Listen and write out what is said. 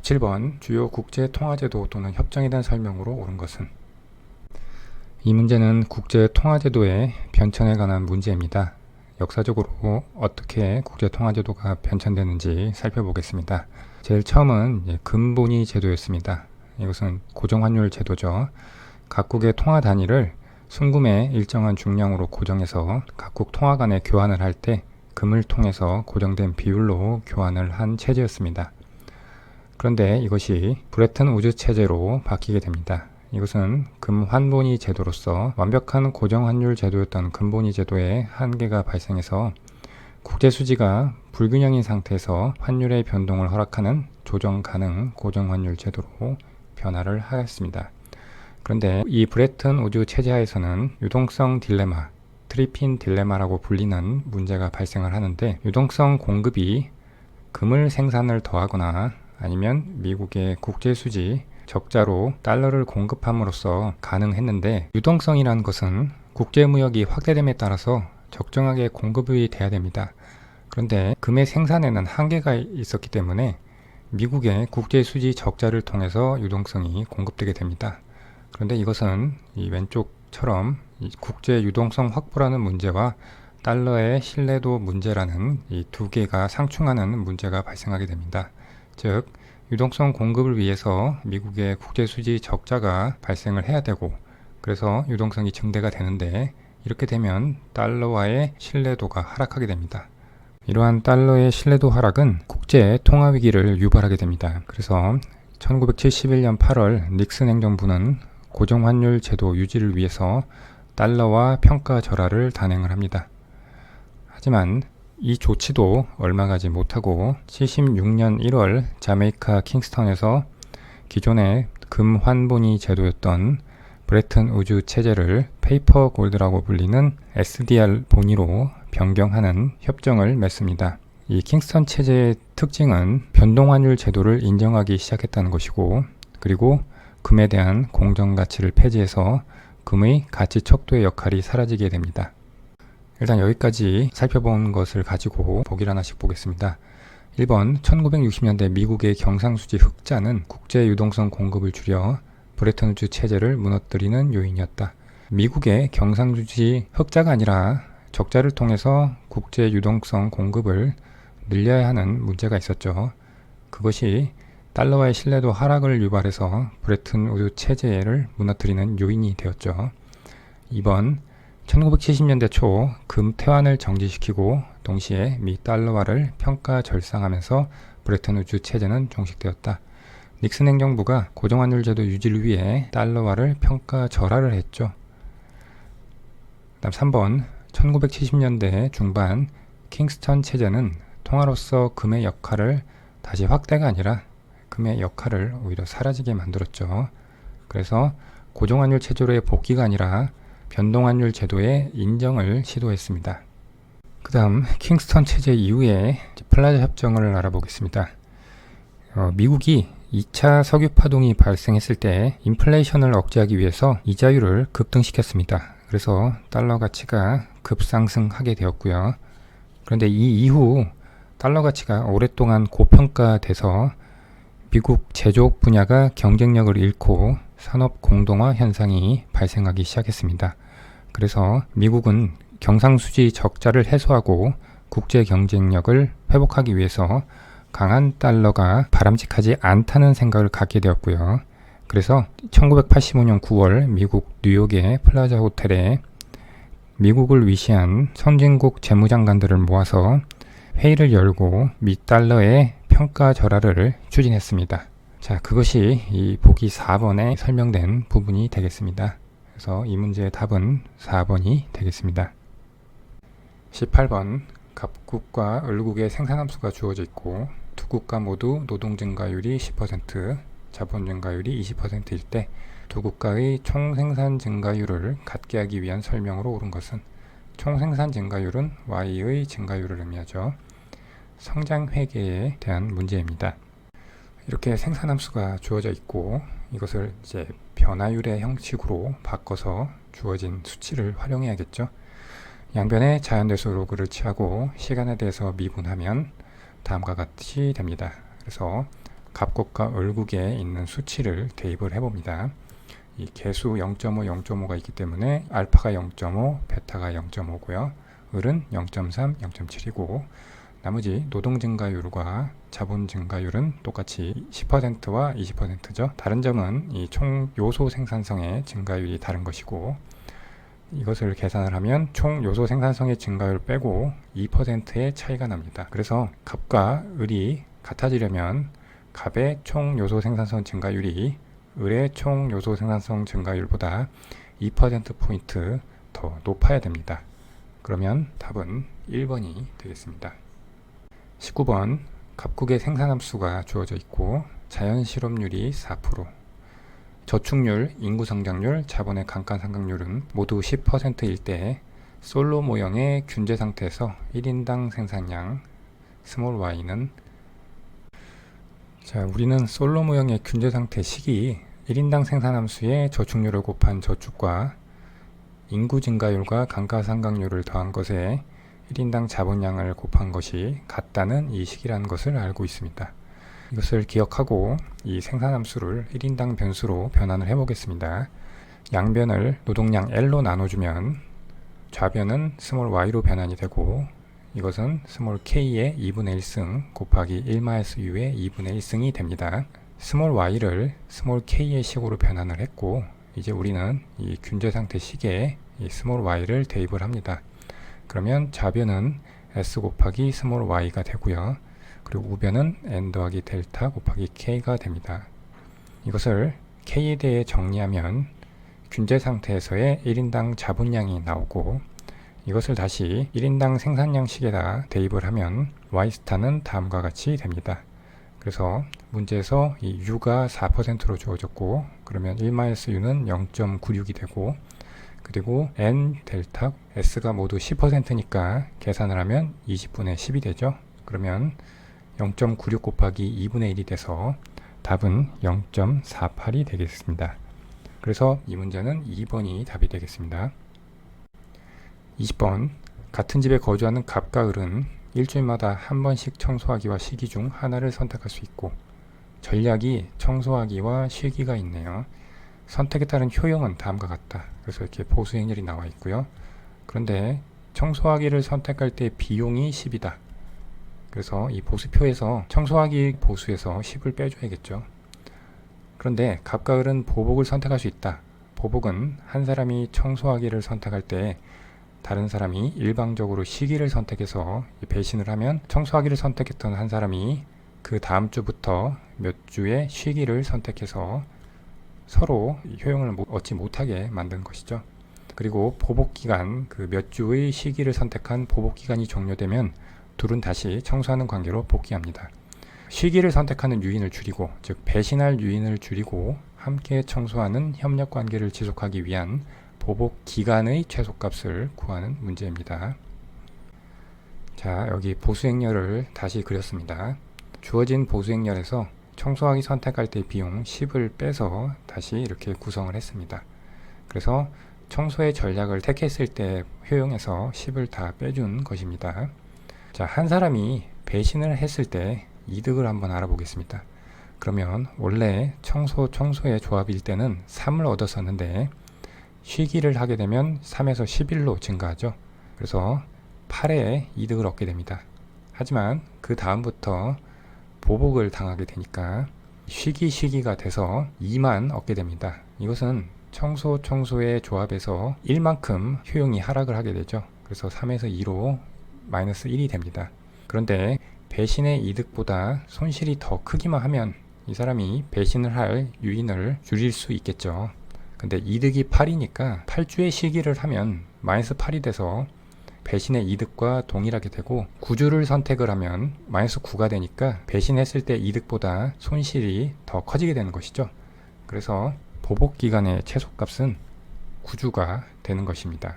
17번 주요 국제통화제도 또는 협정에 대한 설명으로 옳은 것은? 이 문제는 국제통화제도의 변천에 관한 문제입니다. 역사적으로 어떻게 국제통화제도가 변천되는지 살펴보겠습니다. 제일 처음은 금본위 제도였습니다. 이것은 고정환율 제도죠. 각국의 통화 단위를 순금의 일정한 중량으로 고정해서 각국 통화 간에 교환을 할 때 금을 통해서 고정된 비율로 교환을 한 체제였습니다. 그런데 이것이 브레튼 우즈 체제로 바뀌게 됩니다. 이것은 금환본위 제도로서 완벽한 고정환율 제도였던 금본위 제도에 한계가 발생해서 국제수지가 불균형인 상태에서 환율의 변동을 허락하는 조정 가능 고정환율 제도로 변화를 하였습니다. 그런데 이 브레튼 우즈 체제 하에서는 유동성 딜레마, 트리핀 딜레마라고 불리는 문제가 발생을 하는데, 유동성 공급이 금을 생산을 더하거나 아니면 미국의 국제수지 적자로 달러를 공급함으로써 가능했는데, 유동성이라는 것은 국제무역이 확대됨에 따라서 적정하게 공급이 돼야 됩니다. 그런데 금의 생산에는 한계가 있었기 때문에 미국의 국제수지 적자를 통해서 유동성이 공급되게 됩니다. 그런데 이것은 이 왼쪽처럼 이 국제 유동성 확보라는 문제와 달러의 신뢰도 문제라는 이 두 개가 상충하는 문제가 발생하게 됩니다. 즉, 유동성 공급을 위해서 미국의 국제수지 적자가 발생을 해야 되고, 그래서 유동성이 증대가 되는데, 이렇게 되면 달러와의 신뢰도가 하락하게 됩니다. 이러한 달러의 신뢰도 하락은 국제 통화 위기를 유발하게 됩니다. 그래서 1971년 8월 닉슨 행정부는 고정환율 제도 유지를 위해서 달러와 평가 절하를 단행을 합니다. 하지만 이 조치도 얼마 가지 못하고 76년 1월 자메이카 킹스턴에서 기존의 금환본위 제도였던 브레튼 우즈 체제를 페이퍼 골드라고 불리는 SDR 본위로 변경하는 협정을 맺습니다. 이 킹스턴 체제의 특징은 변동환율 제도를 인정하기 시작했다는 것이고, 그리고 금에 대한 공정가치를 폐지해서 금의 가치 척도의 역할이 사라지게 됩니다. 일단 여기까지 살펴본 것을 가지고 보기를 하나씩 보겠습니다. 1번, 1960년대 미국의 경상수지 흑자는 국제 유동성 공급을 줄여 브레튼 우즈 체제를 무너뜨리는 요인이었다. 미국의 경상수지 흑자가 아니라 적자를 통해서 국제 유동성 공급을 늘려야 하는 문제가 있었죠. 그것이 달러와의 신뢰도 하락을 유발해서 브레튼 우즈 체제를 무너뜨리는 요인이 되었죠. 2번, 1970년대 초 금 태환을 정지시키고 동시에 미 달러화를 평가 절상하면서 브레튼 우즈 체제는 종식되었다. 닉슨 행정부가 고정환율 제도 유지를 위해 달러화를 평가 절하를 했죠. 다음 3번, 1970년대 중반 킹스턴 체제는 통화로서 금의 역할을 다시 확대가 아니라 금의 역할을 오히려 사라지게 만들었죠. 그래서 고정환율 체제로의 복귀가 아니라 변동환율 제도의 인정을 시도했습니다. 그 다음 킹스턴 체제 이후에 플라자 협정을 알아보겠습니다. 미국이 2차 석유 파동이 발생했을 때 인플레이션을 억제하기 위해서 이자율을 급등시켰습니다. 그래서 달러 가치가 급상승하게 되었고요. 그런데 이 이후 달러 가치가 오랫동안 고평가돼서 미국 제조업 분야가 경쟁력을 잃고 산업 공동화 현상이 발생하기 시작했습니다. 그래서 미국은 경상수지 적자를 해소하고 국제 경쟁력을 회복하기 위해서 강한 달러가 바람직하지 않다는 생각을 갖게 되었고요. 그래서 1985년 9월 미국 뉴욕의 플라자 호텔에 미국을 위시한 선진국 재무장관들을 모아서 회의를 열고 미 달러의 평가 절하를 추진했습니다. 자, 그것이 이 보기 4번에 설명된 부분이 되겠습니다. 그래서 이 문제의 답은 4번이 되겠습니다. 18번, 갑국과 을국의 생산함수가 주어져 있고 두 국가 모두 노동 증가율이 10%, 자본 증가율이 20%일 때 두 국가의 총생산 증가율을 같게 하기 위한 설명으로 옳은 것은? 총생산 증가율은 Y의 증가율을 의미하죠. 성장 회계에 대한 문제입니다. 이렇게 생산함수가 주어져 있고 이것을 이제 변화율의 형식으로 바꿔서 주어진 수치를 활용해야겠죠. 양변에 자연대수 로그를 취하고 시간에 대해서 미분하면 다음과 같이 됩니다. 그래서 갑곡과 을국에 있는 수치를 대입을 해봅니다. 이 개수 0.5, 0.5가 있기 때문에 알파가 0.5, 베타가 0.5고요. 을은 0.3, 0.7이고 나머지 노동 증가율과 자본 증가율은 똑같이 10%와 20%죠. 다른 점은 이 총 요소 생산성의 증가율이 다른 것이고 이것을 계산을 하면 총 요소 생산성의 증가율 빼고 2%의 차이가 납니다. 그래서 갑과 을이 같아지려면 갑의 총 요소 생산성 증가율이 을의 총 요소 생산성 증가율보다 2%포인트 더 높아야 됩니다. 그러면 답은 1번이 되겠습니다. 19번 갑국의 생산함수가 주어져 있고 자연 실업률이 4%, 저축률, 인구 성장률, 자본의 감가상각률은 모두 10%일 때 솔로 모형의 균제 상태에서 1인당 생산량 스몰 y는 우리는 솔로 모형의 균제 상태 식이 1인당 생산함수의 저축률을 곱한 저축과 인구 증가율과 감가상각률을 더한 것에 1인당 자본량을 곱한 것이 같다는 이 식이라는 것을 알고 있습니다. 이것을 기억하고 이 생산함수를 1인당 변수로 변환을 해보겠습니다. 양변을 노동량 L로 나눠주면 좌변은 스몰 y로 변환이 되고 이것은 스몰 k의 2분의 1승 곱하기 1-u의 2분의 1승이 됩니다. 스몰 y를 스몰 k의 식으로 변환을 했고 이제 우리는 이 균제 상태 식에 이 스몰 y를 대입을 합니다. 그러면 좌변은 s 곱하기 스몰 y가 되고요. 그리고 우변은 n 더하기 델타 곱하기 k가 됩니다. 이것을 k에 대해 정리하면 균제 상태에서의 1인당 자본량이 나오고 이것을 다시 1인당 생산량식에다 대입을 하면 y스타는 다음과 같이 됩니다. 그래서 문제에서 이 u가 4%로 주어졌고 그러면 1-u는 0.96이 되고 그리고 n, 델타, s가 모두 10%니까 계산을 하면 20분의 10이 되죠. 그러면 0.96 곱하기 2분의 1이 돼서 답은 0.48이 되겠습니다. 그래서 이 문제는 2번이 답이 되겠습니다. 20번 같은 집에 거주하는 갑과 을은 일주일마다 한 번씩 청소하기와 쉬기 중 하나를 선택할 수 있고 전략이 청소하기와 쉬기가 있네요. 선택에 따른 효용은 다음과 같다. 그래서 이렇게 보수 행렬이 나와 있고요. 그런데 청소하기를 선택할 때 비용이 10이다. 그래서 이 보수표에서 청소하기 보수에서 10을 빼줘야겠죠. 그런데 갑과 을은 보복을 선택할 수 있다. 보복은 한 사람이 청소하기를 선택할 때 다른 사람이 일방적으로 쉬기를 선택해서 배신을 하면 청소하기를 선택했던 한 사람이 그 다음 주부터 몇 주의 쉬기를 선택해서 서로 효용을 얻지 못하게 만든 것이죠. 그리고 보복기간, 그 몇 주의 쉬기를 선택한 보복기간이 종료되면 둘은 다시 청소하는 관계로 복귀합니다. 쉬기를 선택하는 유인을 줄이고, 즉 배신할 유인을 줄이고 함께 청소하는 협력 관계를 지속하기 위한 보복 기간의 최소값을 구하는 문제입니다. 자, 여기 보수행렬을 다시 그렸습니다. 주어진 보수행렬에서 청소하기 선택할 때 비용 10을 빼서 다시 이렇게 구성을 했습니다. 그래서 청소의 전략을 택했을 때 효용에서 10을 다 빼준 것입니다. 자, 한 사람이 배신을 했을 때 이득을 한번 알아보겠습니다. 그러면 원래 청소의 조합일 때는 3을 얻었었는데 쉬기를 하게 되면 3에서 11로 증가하죠. 그래서 8의 이득을 얻게 됩니다. 하지만 그 다음부터 보복을 당하게 되니까 쉬기가 돼서 2만 얻게 됩니다. 이것은 청소의 조합에서 1만큼 효용이 하락을 하게 되죠. 그래서 3에서 2로 마이너스 1이 됩니다. 그런데 배신의 이득보다 손실이 더 크기만 하면 이 사람이 배신을 할 유인을 줄일 수 있겠죠. 근데 이득이 8이니까 8주의 쉬기를 하면 마이너스 8이 돼서 배신의 이득과 동일하게 되고 9주를 선택을 하면 마이너스 9가 되니까 배신했을 때 이득보다 손실이 더 커지게 되는 것이죠. 그래서 보복 기간의 최소값은 9주가 되는 것입니다.